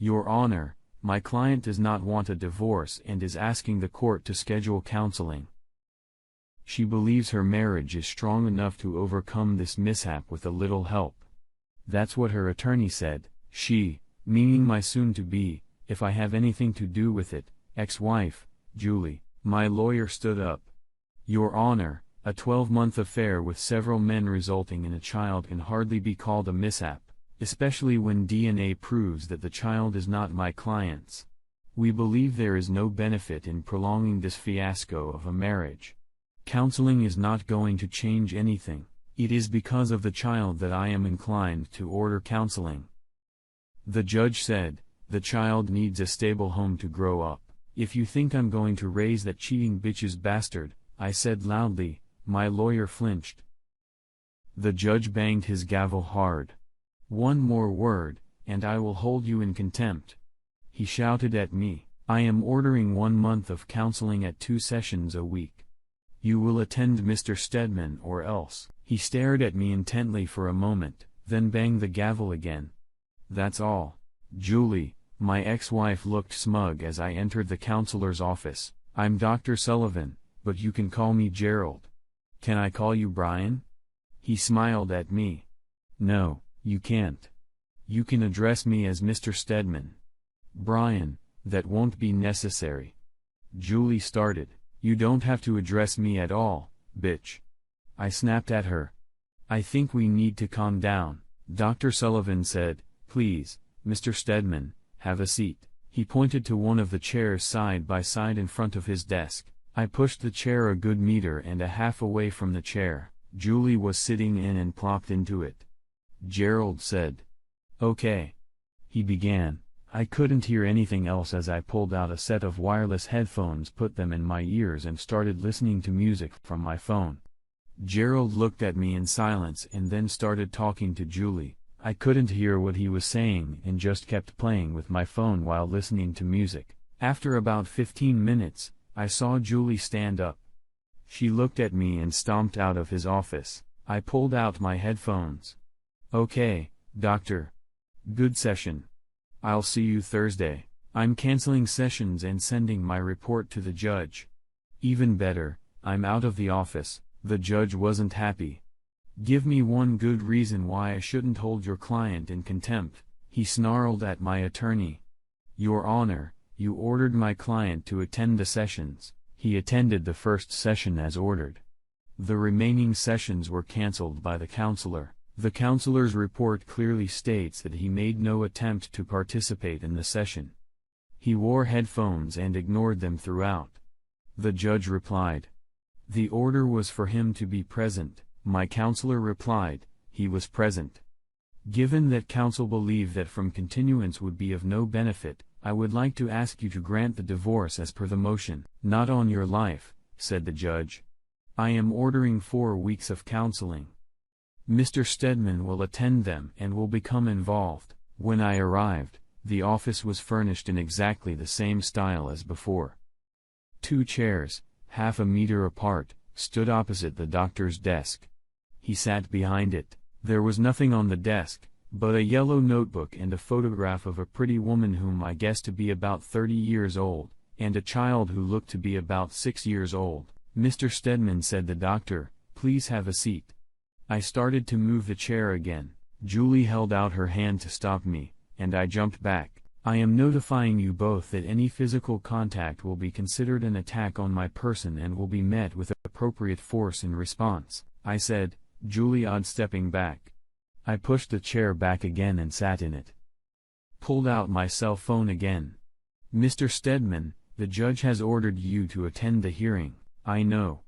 Your Honor, my client does not want a divorce and is asking the court to schedule counseling. She believes her marriage is strong enough to overcome this mishap with a little help. That's what her attorney said. She, meaning my soon-to-be, if I have anything to do with it, ex-wife, Julie. My lawyer stood up. Your Honor, a 12-month affair with several men resulting in a child can hardly be called a mishap, especially when DNA proves that the child is not my client's. We believe there is no benefit in prolonging this fiasco of a marriage. Counseling is not going to change anything. It is because of the child that I am inclined to order counseling. The judge said, the child needs a stable home to grow up. If you think I'm going to raise that cheating bitch's bastard, I said loudly. My lawyer flinched. The judge banged his gavel hard. One more word, and I will hold you in contempt. He shouted at me. I am ordering 1 month of counseling at 2 sessions a week. You will attend Mr. Stedman or else. He stared at me intently for a moment, then banged the gavel again. That's all. Julie, my ex-wife, looked smug as I entered the counselor's office. I'm Dr. Sullivan, but you can call me Gerald. Can I call you Brian? He smiled at me. No, you can't. You can address me as Mr. Stedman. Brian, that won't be necessary. Julie started. You don't have to address me at all, bitch. I snapped at her. I think we need to calm down. Dr. Sullivan said, please, Mr. Stedman, have a seat. He pointed to one of the chairs side by side in front of his desk. I pushed the chair a good meter and a half away from the chair. Julie was sitting in and plopped into it. Gerald said. Okay. He began. I couldn't hear anything else as I pulled out a set of wireless headphones, put them in my ears and started listening to music from my phone. Gerald looked at me in silence and then started talking to Julie. I couldn't hear what he was saying and just kept playing with my phone while listening to music. After about 15 minutes, I saw Julie stand up. She looked at me and stomped out of his office. I pulled out my headphones. Okay, doctor. Good session. I'll see you Thursday. I'm canceling sessions and sending my report to the judge. Even better, I'm out of the office. The judge wasn't happy. Give me one good reason why I shouldn't hold your client in contempt, he snarled at my attorney. Your Honor, you ordered my client to attend the sessions. He attended the first session as ordered. The remaining sessions were canceled by the counselor. The counselor's report clearly states that he made no attempt to participate in the session. He wore headphones and ignored them throughout. The judge replied. The order was for him to be present. My counselor replied, he was present. Given that counsel believed that from continuance would be of no benefit, I would like to ask you to grant the divorce as per the motion. Not on your life, said the judge. I am ordering 4 weeks of counseling. Mr. Stedman will attend them and will become involved. When I arrived, the office was furnished in exactly the same style as before. 2 chairs, half a meter apart, stood opposite the doctor's desk. He sat behind it. There was nothing on the desk, but a yellow notebook and a photograph of a pretty woman whom I guessed to be about 30 years old, and a child who looked to be about 6 years old. Mr. Stedman, said the doctor, please have a seat. I started to move the chair again. Julie held out her hand to stop me, and I jumped back. I am notifying you both that any physical contact will be considered an attack on my person and will be met with appropriate force in response, I said, Julie stepping back. I pushed the chair back again and sat in it. Pulled out my cell phone again. Mr. Stedman, the judge has ordered you to attend the hearing. I know.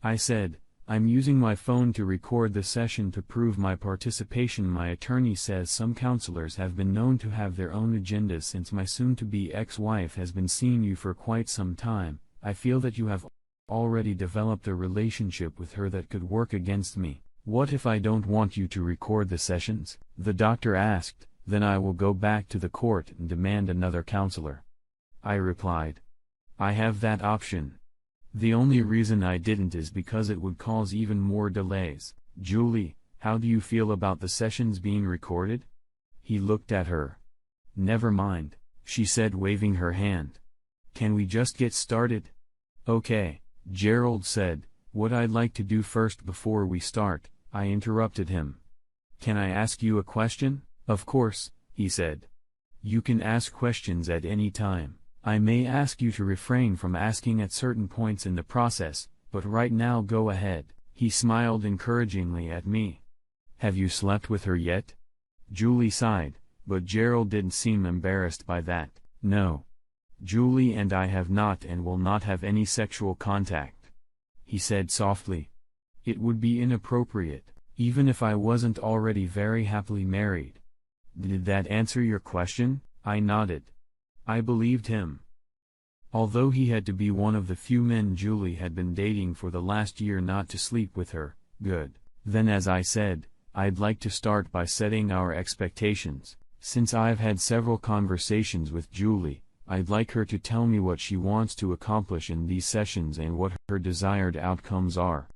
I said, I'm using my phone to record the session to prove my participation. My attorney says some counselors have been known to have their own agendas since my soon-to-be ex-wife has been seeing you for quite some time. I feel that you have already developed a relationship with her that could work against me. What if I don't want you to record the sessions? The doctor asked. Then I will go back to the court and demand another counselor. I replied. I have that option. The only reason I didn't is because it would cause even more delays. Julie, how do you feel about the sessions being recorded? He looked at her. Never mind, she said, waving her hand. Can we just get started? Okay, Gerald said. What I'd like to do first before we start, I interrupted him. Can I ask you a question? Of course, he said. You can ask questions at any time. I may ask you to refrain from asking at certain points in the process, but right now go ahead. He smiled encouragingly at me. Have you slept with her yet? Julie sighed, but Gerald didn't seem embarrassed by that. No. Julie and I have not and will not have any sexual contact, he said softly. It would be inappropriate, even if I wasn't already very happily married. Did that answer your question? I nodded. I believed him. Although he had to be one of the few men Julie had been dating for the last year not to sleep with her, good. Then, as I said, I'd like to start by setting our expectations. Since I've had several conversations with Julie, I'd like her to tell me what she wants to accomplish in these sessions and what her desired outcomes are.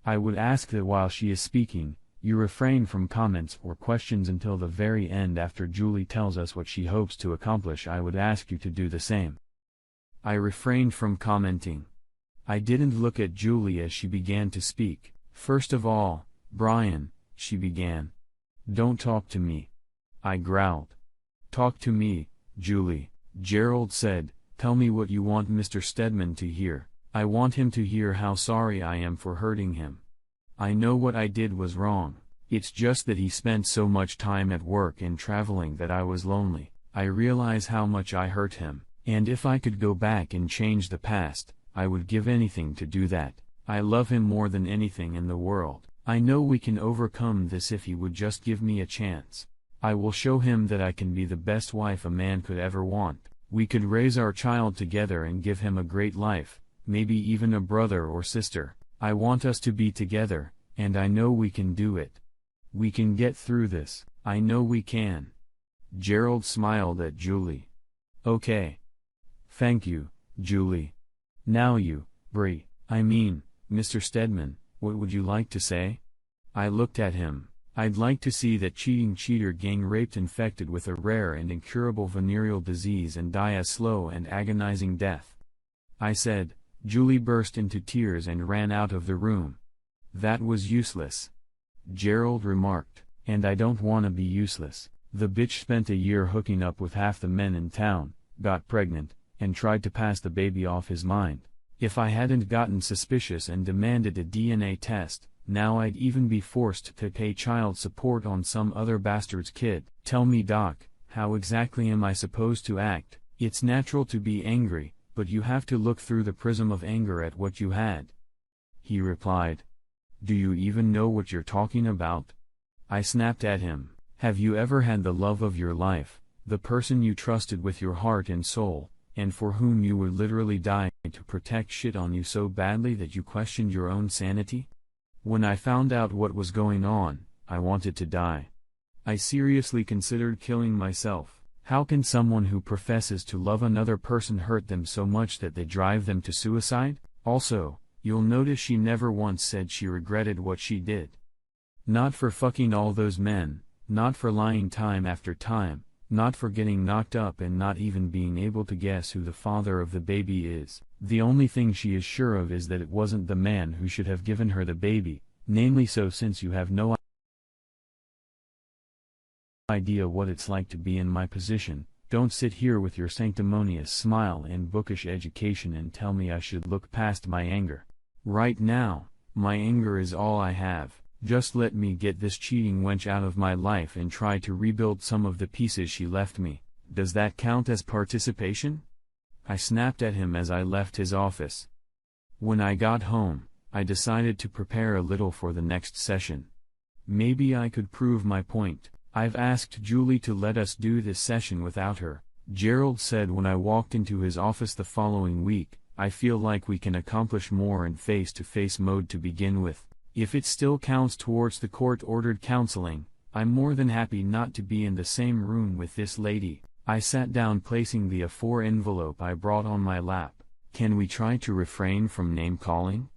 I would ask that while she is speaking, you refrain from comments or questions until the very end. After Julie tells us what she hopes to accomplish, I would ask you to do the same. I refrained from commenting. I didn't look at Julie as she began to speak. First of all, Brian, she began. Don't talk to me. I growled. Talk to me, Julie, Gerald said. Tell me what you want Mr. Stedman to hear. I want him to hear how sorry I am for hurting him. I know what I did was wrong. It's just that he spent so much time at work and traveling that I was lonely. I realize how much I hurt him, and if I could go back and change the past, I would give anything to do that. I love him more than anything in the world. I know we can overcome this if he would just give me a chance. I will show him that I can be the best wife a man could ever want. We could raise our child together and give him a great life, maybe even a brother or sister. I want us to be together, and I know we can do it. We can get through this. I know we can. Gerald smiled at Julie. Okay. Thank you, Julie. Now you, Mr. Stedman, what would you like to say? I looked at him. I'd like to see that cheating cheater gang raped infected with a rare and incurable venereal disease and die a slow and agonizing death. I said. Julie burst into tears and ran out of the room. That was useless. Gerald remarked. And I don't want to be useless. The bitch spent a year hooking up with half the men in town, got pregnant, and tried to pass the baby off his mind. If I hadn't gotten suspicious and demanded a DNA test, now I'd even be forced to pay child support on some other bastard's kid. Tell me, Doc, how exactly am I supposed to act? It's natural to be angry, but you have to look through the prism of anger at what you had. He replied. Do you even know what you're talking about? I snapped at him. Have you ever had the love of your life, the person you trusted with your heart and soul, and for whom you would literally die to protect shit on you so badly that you questioned your own sanity? When I found out what was going on, I wanted to die. I seriously considered killing myself. How can someone who professes to love another person hurt them so much that they drive them to suicide? Also, you'll notice she never once said she regretted what she did. Not for fucking all those men, not for lying time after time, not for getting knocked up and not even being able to guess who the father of the baby is. The only thing she is sure of is that it wasn't the man who should have given her the baby, namely so since you have no idea what it's like to be in my position, don't sit here with your sanctimonious smile and bookish education and tell me I should look past my anger. Right now, my anger is all I have. Just let me get this cheating wench out of my life and try to rebuild some of the pieces she left me. Does that count as participation? I snapped at him as I left his office. When I got home, I decided to prepare a little for the next session. Maybe I could prove my point. I've asked Julie to let us do this session without her, Gerald said when I walked into his office the following week. I feel like we can accomplish more in face-to-face mode to begin with. If it still counts towards the court-ordered counseling, I'm more than happy not to be in the same room with this lady. I sat down placing the A4 envelope I brought on my lap. Can we try to refrain from name-calling?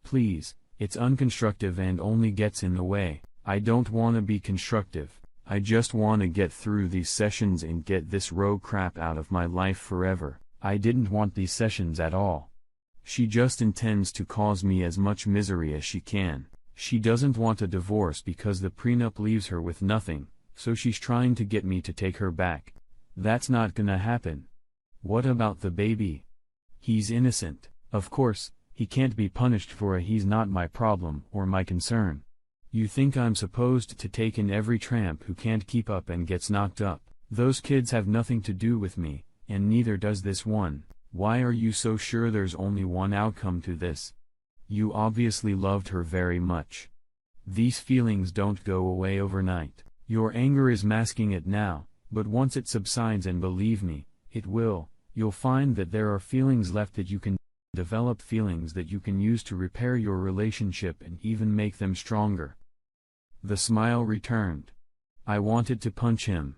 Please, it's unconstructive and only gets in the way. I don't want to be constructive. I just wanna get through these sessions and get this rogue crap out of my life forever. I didn't want these sessions at all. She just intends to cause me as much misery as she can. She doesn't want a divorce because the prenup leaves her with nothing, so she's trying to get me to take her back. That's not gonna happen. What about the baby? He's innocent. Of course, he can't be punished for it. He's not my problem or my concern. You think I'm supposed to take in every tramp who can't keep up and gets knocked up? Those kids have nothing to do with me, and neither does this one. Why are you so sure there's only one outcome to this? You obviously loved her very much. These feelings don't go away overnight. Your anger is masking it now, but once it subsides, and believe me, it will, you'll find that there are feelings left that you can develop, feelings that you can use to repair your relationship and even make them stronger. The smile returned. I wanted to punch him.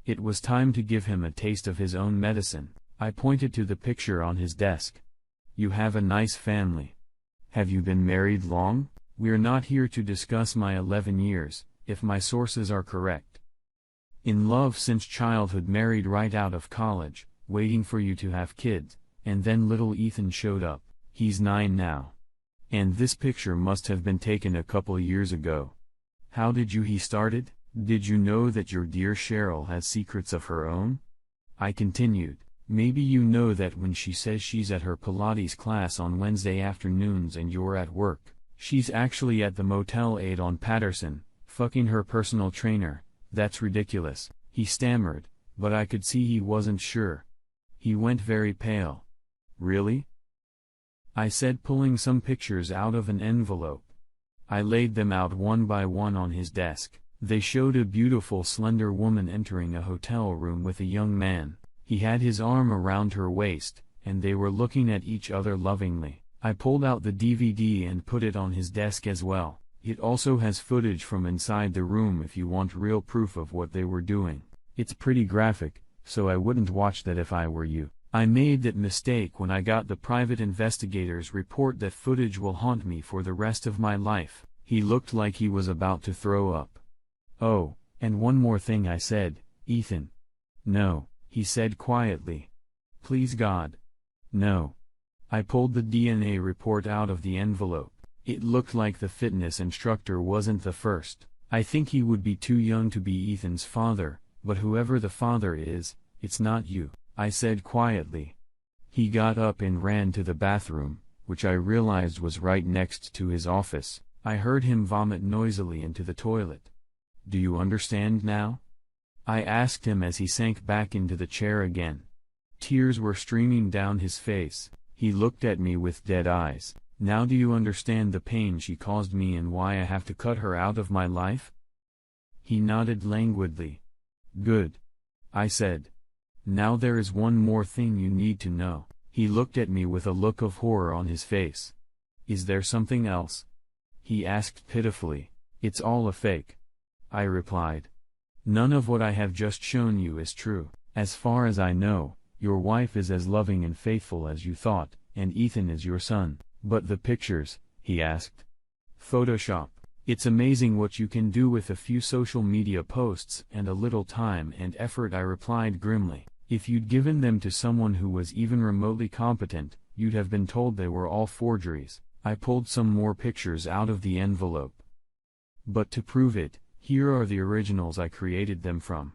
It was time to give him a taste of his own medicine. I pointed to the picture on his desk. You have a nice family. Have you been married long? We're not here to discuss my 11 years, if my sources are correct. In love since childhood, married right out of college, waiting for you to have kids, and then little Ethan showed up. He's 9 now. And this picture must have been taken a couple years ago. How did he started? Did you know that your dear Cheryl has secrets of her own? I continued. Maybe you know that when she says she's at her Pilates class on Wednesday afternoons and you're at work, she's actually at the Motel 8 on Patterson, fucking her personal trainer. That's ridiculous, he stammered, but I could see he wasn't sure. He went very pale. Really? I said, pulling some pictures out of an envelope. I laid them out one by one on his desk. They showed a beautiful slender woman entering a hotel room with a young man. He had his arm around her waist, and they were looking at each other lovingly. I pulled out the DVD and put it on his desk as well. It also has footage from inside the room if you want real proof of what they were doing. It's pretty graphic, so I wouldn't watch that if I were you. I made that mistake when I got the private investigator's report. That footage will haunt me for the rest of my life. He looked like he was about to throw up. Oh, and one more thing, I said. Ethan. No, he said quietly. Please God. No. I pulled the DNA report out of the envelope. It looked like the fitness instructor wasn't the first. I think he would be too young to be Ethan's father, but whoever the father is, it's not you, I said quietly. He got up and ran to the bathroom, which I realized was right next to his office. I heard him vomit noisily into the toilet. Do you understand now? I asked him as he sank back into the chair again. Tears were streaming down his face. He looked at me with dead eyes. Now do you understand the pain she caused me and why I have to cut her out of my life? He nodded languidly. Good. I said. Now there is one more thing you need to know. He looked at me with a look of horror on his face. Is there something else? He asked pitifully. It's all a fake. I replied. None of what I have just shown you is true. As far as I know, your wife is as loving and faithful as you thought, and Ethan is your son. But the pictures, he asked. Photoshop. It's amazing what you can do with a few social media posts and a little time and effort, I replied grimly. If you'd given them to someone who was even remotely competent, you'd have been told they were all forgeries. I pulled some more pictures out of the envelope. But to prove it, here are the originals I created them from.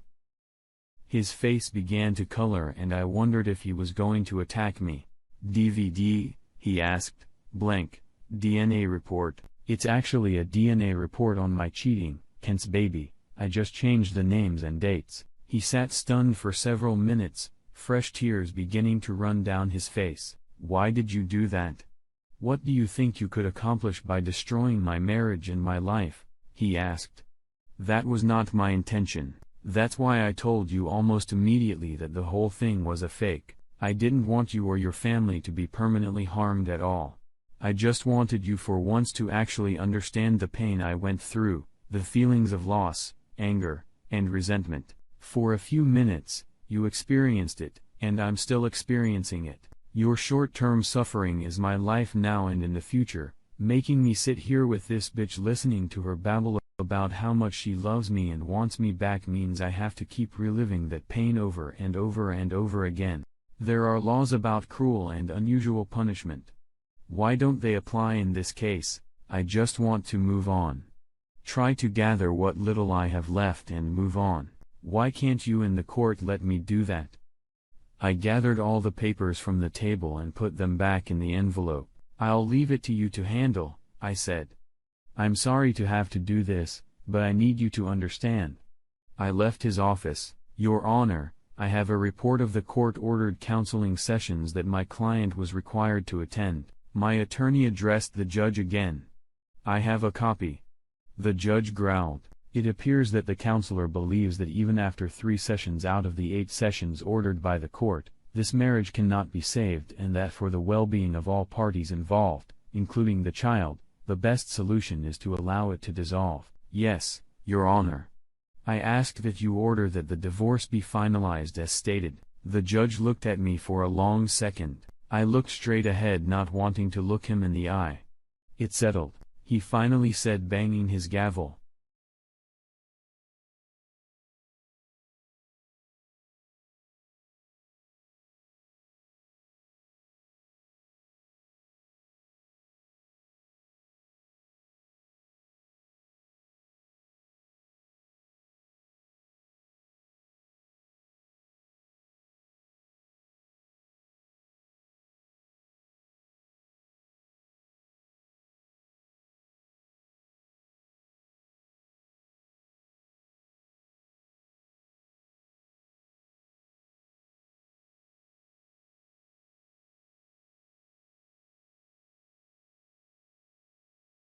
His face began to color and I wondered if he was going to attack me. DVD, he asked. Blank. DNA report. It's actually a DNA report on my cheating, Kent's baby. I just changed the names and dates. He sat stunned for several minutes, fresh tears beginning to run down his face. Why did you do that? What do you think you could accomplish by destroying my marriage and my life? He asked. That was not my intention. That's why I told you almost immediately that the whole thing was a fake. I didn't want you or your family to be permanently harmed at all. I just wanted you for once to actually understand the pain I went through, the feelings of loss, anger, and resentment. For a few minutes, you experienced it, and I'm still experiencing it. Your short-term suffering is my life now and in the future, making me sit here with this bitch listening to her babble about how much she loves me and wants me back means I have to keep reliving that pain over and over and over again. There are laws about cruel and unusual punishment. Why don't they apply in this case? I just want to move on. Try to gather what little I have left and move on. Why can't you in the court let me do that? I gathered all the papers from the table and put them back in the envelope. I'll leave it to you to handle, I said. I'm sorry to have to do this, but I need you to understand. I left his office. Your Honor, I have a report of the court-ordered counseling sessions that my client was required to attend. My attorney addressed the judge again. I have a copy. The judge growled. It appears that the counselor believes that even after 3 sessions out of the 8 sessions ordered by the court, this marriage cannot be saved, and that for the well-being of all parties involved, including the child, the best solution is to allow it to dissolve. Yes, Your Honor. I asked that you order that the divorce be finalized as stated. The judge looked at me for a long second. I looked straight ahead, not wanting to look him in the eye. It's settled, he finally said, banging his gavel.